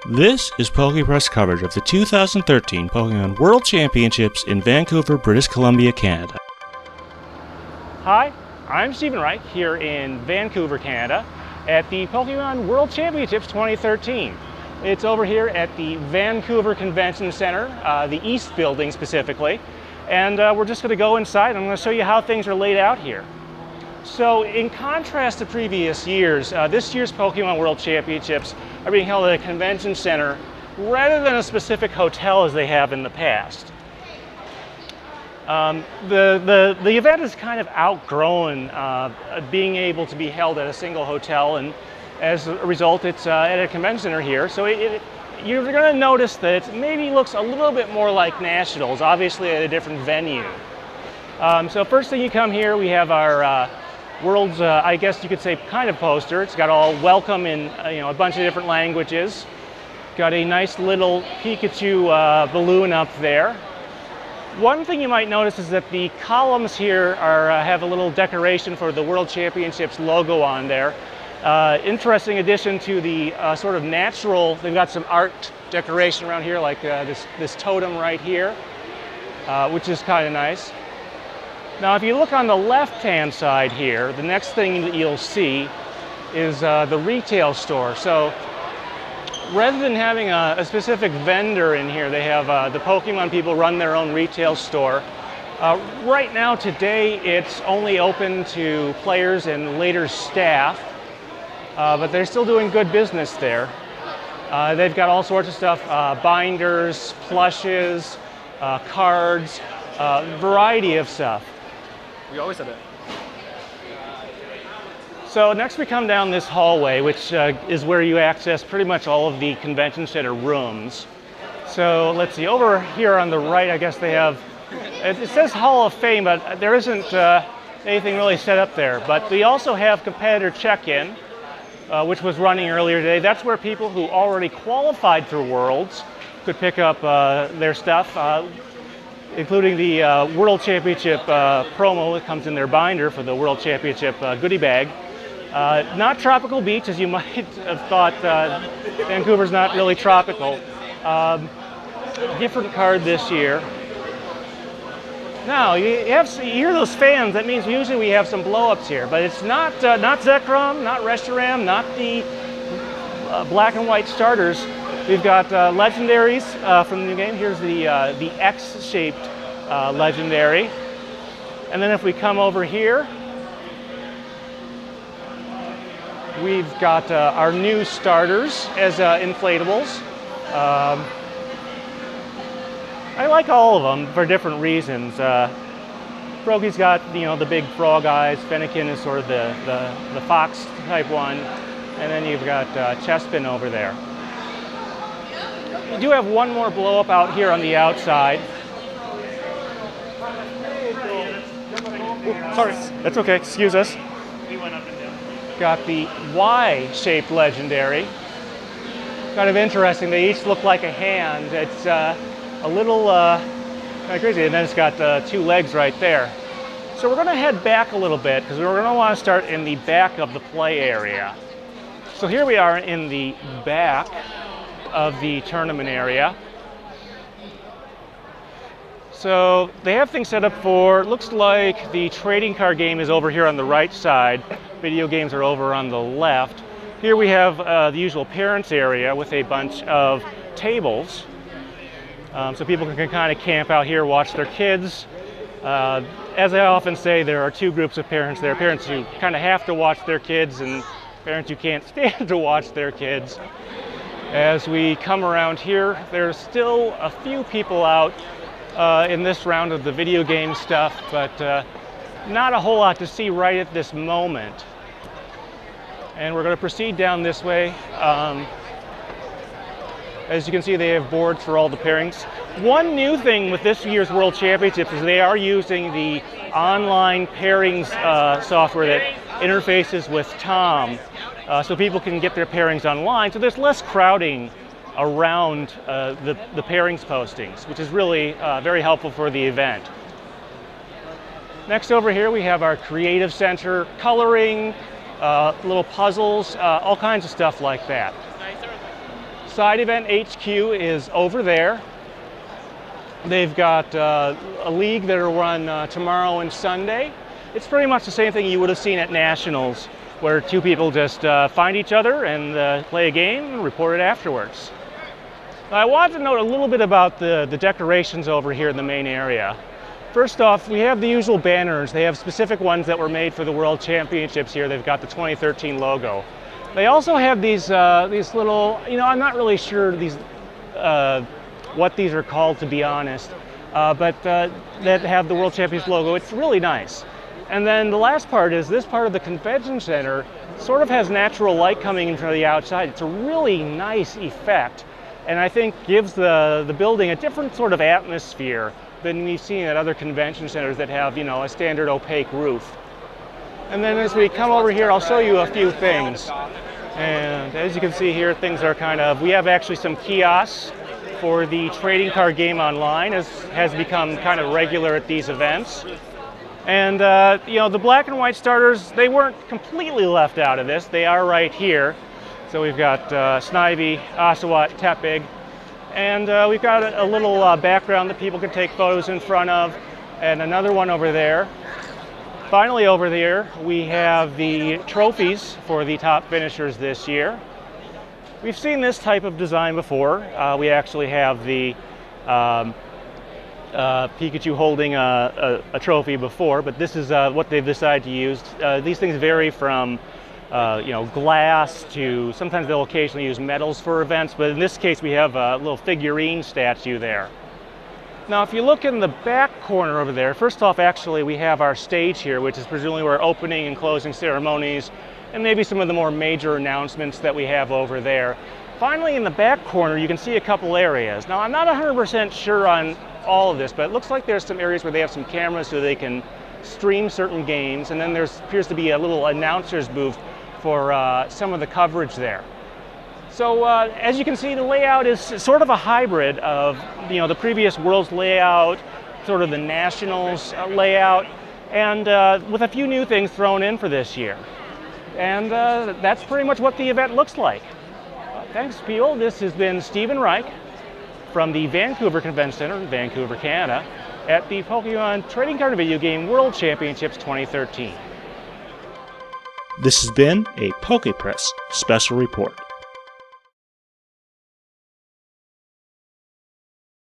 This is PokePress coverage of the 2013 Pokemon World Championships in Vancouver, British Columbia, Canada. Hi, I'm Stephen Reich here in Vancouver, Canada at the Pokemon World Championships 2013. It's over here at the Vancouver Convention Center, the East Building specifically, and we're just going to go inside and I'm going to show you how things are laid out here. So in contrast to previous years, this year's Pokemon World Championships are being held at a convention center rather than a specific hotel as they have in the past. The event has kind of outgrown being able to be held at a single hotel, and as a result it's at a convention center here. So you're going to notice that it maybe looks a little bit more like Nationals, obviously at a different venue. So first thing you come here, we have our World's, I guess you could say, kind of poster. It's got all welcome in a bunch of different languages. Got a nice little Pikachu balloon up there. One thing you might notice is that the columns here have a little decoration for the World Championships logo on there. Interesting addition to the sort of natural. They've got some art decoration around here, like this totem right here, which is kind of nice. Now, if you look on the left-hand side here, the next thing that you'll see is the retail store. So rather than having a specific vendor in here, they have the Pokemon people run their own retail store. Right now, today, it's only open to players and later staff, but they're still doing good business there. They've got all sorts of stuff, binders, plushes, cards, variety of stuff. We always had it. So next we come down this hallway, which is where you access pretty much all of the convention center rooms. So let's see, over here on the right, I guess they have, it says Hall of Fame, but there isn't anything really set up there. But they also have competitor check-in, which was running earlier today. That's where people who already qualified for Worlds could pick up their stuff, including the World Championship promo that comes in their binder for the World Championship goodie bag. Not Tropical Beach, as you might have thought. Vancouver's not really tropical. Different card this year. Now, you hear those fans. That means usually we have some blow-ups here, but it's not Zekrom, not Reshiram, not the black and white starters. We've got legendaries from the new game. Here's the X-shaped legendary. And then if we come over here, we've got our new starters as inflatables. I like all of them for different reasons. Froaky's got the big frog eyes. Fennekin is sort of the fox type one. And then you've got Chespin over there. We do have one more blow-up out here on the outside. Oh, sorry, that's okay, excuse us. We went up and down. Got the Y-shaped legendary. Kind of interesting, they each look like a hand. It's a little kind of crazy, and then it's got two legs right there. So we're gonna head back a little bit, because we're gonna wanna start in the back of the play area. So here we are in the back of the tournament area. So they have things set up for, looks like the trading card game is over here on the right side. Video games are over on the left. Here we have the usual parents area with a bunch of tables. So people can kind of camp out here, watch their kids. As I often say, there are two groups of parents. There are parents who kind of have to watch their kids and parents who can't stand to watch their kids. As we come around here, there's still a few people out in this round of the video game stuff, but not a whole lot to see right at this moment. And we're going to proceed down this way. As you can see, they have boards for all the pairings. One new thing with this year's World Championships is they are using the online pairings software that interfaces with Tom. So people can get their pairings online, so there's less crowding around the pairings postings, which is really very helpful for the event. Next over here we have our Creative Center, coloring, little puzzles, all kinds of stuff like that. Side Event HQ is over there. They've got a league that will run tomorrow and Sunday. It's pretty much the same thing you would have seen at Nationals, where two people just find each other and play a game and report it afterwards. I wanted to note a little bit about the decorations over here in the main area. First off, we have the usual banners. They have specific ones that were made for the World Championships here. They've got the 2013 logo. They also have these little, I'm not really sure what these are called, to be honest, but that have the World Championships logo. It's really nice. And then the last part is this part of the convention center sort of has natural light coming in from the outside. It's a really nice effect, and I think gives the building a different sort of atmosphere than we've seen at other convention centers that have, a standard opaque roof. And then as we come over here, I'll show you a few things. And as you can see here, things are we have actually some kiosks for the trading card game online, as has become kind of regular at these events. And the black and white starters, they weren't completely left out of this. They are right here. So we've got Snivy, Oshawott, Tepig, and we've got a little background that people can take photos in front of, and another one over there. Finally, over there, we have the trophies for the top finishers this year. We've seen this type of design before. We actually have the Pikachu holding a trophy before, but this is what they've decided to use. These things vary from glass to, sometimes they'll occasionally use metals for events, but in this case we have a little figurine statue there. Now if you look in the back corner over there, first off actually we have our stage here, which is presumably where opening and closing ceremonies and maybe some of the more major announcements that we have over there. Finally, in the back corner you can see a couple areas. Now I'm not 100% sure on all of this, but it looks like there's some areas where they have some cameras so they can stream certain games, and then there appears to be a little announcer's booth for some of the coverage there. So as you can see, the layout is sort of a hybrid of the previous World's layout, sort of the Nationals layout, and with a few new things thrown in for this year. And that's pretty much what the event looks like. Thanks, people. This has been Stephen Reich from the Vancouver Convention Center in Vancouver, Canada, at the Pokemon Trading Card Video Game World Championships 2013. This has been a PokePress special report.